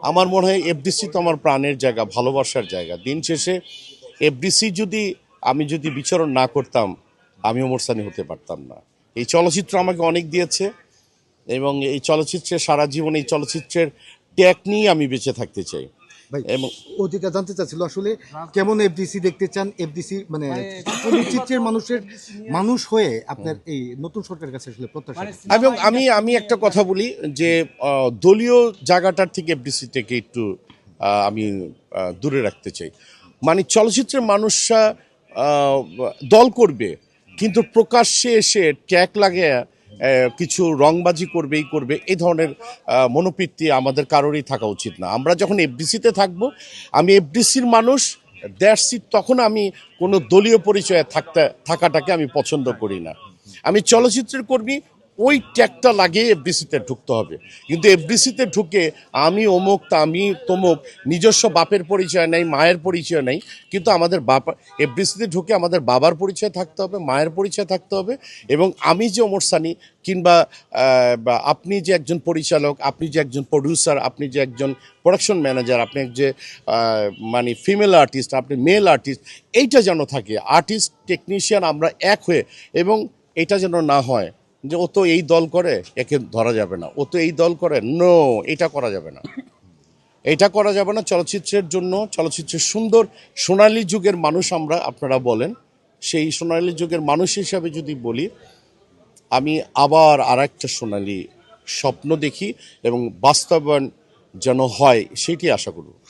আমার মনে হয় এফডিসি তো আমার প্রাণের জায়গা, ভালোবাসার জায়গা। দিন শেষে এফডিসি আমি যদি বিচরণ না করতাম, আমি ওমর সানি হতে পারতাম না। এই চলচ্চিত্র আমাকে অনেক দিয়েছে এবং এই চলচ্চিত্রে সারা জীবন এই চলচ্চিত্রের ট্যাগ নিয়ে আমি বেঁচে থাকতে চাই। ভাই এবং ও যেটা জানতে চাচ্ছিল আসলে কেমন এফডিসি দেখতে চান, এফডিসি মানে চলচ্চিত্রের মানুষ হয়ে আপনার এই নতুন সরকারের কাছে আসলে প্রত্যাশা কি? এবং আমি একটা কথা বলি যে দলীয় জায়গাটার থেকে এফডিসিটাকে একটু আমি দূরে রাখতে চাই। মানে চলচ্চিত্রের মানুষরা দল করবে, কিন্তু প্রকাশ্যে এসে ট্যাগ লাগে কিছু রংবাজি করবে এই ধরনের মনোবৃত্তি আমাদের কারোরই থাকা উচিত না। আমরা যখন এফডিসিতে থাকবো, আমি এফডিসির মানুষ, দ্যাটস ইট। তখন আমি কোনো দলীয় পরিচয়ে থাকাটাকে আমি পছন্দ করি না। আমি চলচ্চিত্রের কর্মী, ওই ট্যাগটা লাগিয়ে এফডিসিতে ঢুকতে হবে। কিন্তু এফডিসিতে ঢুকে আমি অমুক আমি তমুক, নিজস্ব বাপের পরিচয় নেই, মায়ের পরিচয় নেই। কিন্তু আমাদের এফডিসিতে ঢুকে আমাদের বাবার পরিচয় থাকতে হবে, মায়ের পরিচয় থাকতে হবে। এবং আমি যে ওমর সানি কিংবা বা আপনি যে একজন পরিচালক, আপনি যে একজন প্রডিউসার, আপনি যে একজন প্রোডাকশন ম্যানেজার, আপনি যে মানে ফিমেল আর্টিস্ট, আপনি মেল আর্টিস্ট, এইটা যেন থাকে। আর্টিস্ট টেকনিশিয়ান আমরা এক হয়ে, এবং এটা যেন না হয় যে ও তো এই দল করে, একে ধরা যাবে না, ও তো এই দল করে, নো, এটা করা যাবে না। এটা করা যাবে না। চলচ্চিত্রের জন্য, চলচ্চিত্রের সুন্দর সোনালী যুগের মানুষ আমরা, আপনারা বলেন, সেই সোনালী যুগের মানুষ হিসাবে যদি বলি, আমি আবার আর একটা সোনালী স্বপ্ন দেখি এবং বাস্তবায়ন যেন হয়, সেটি আশা করব।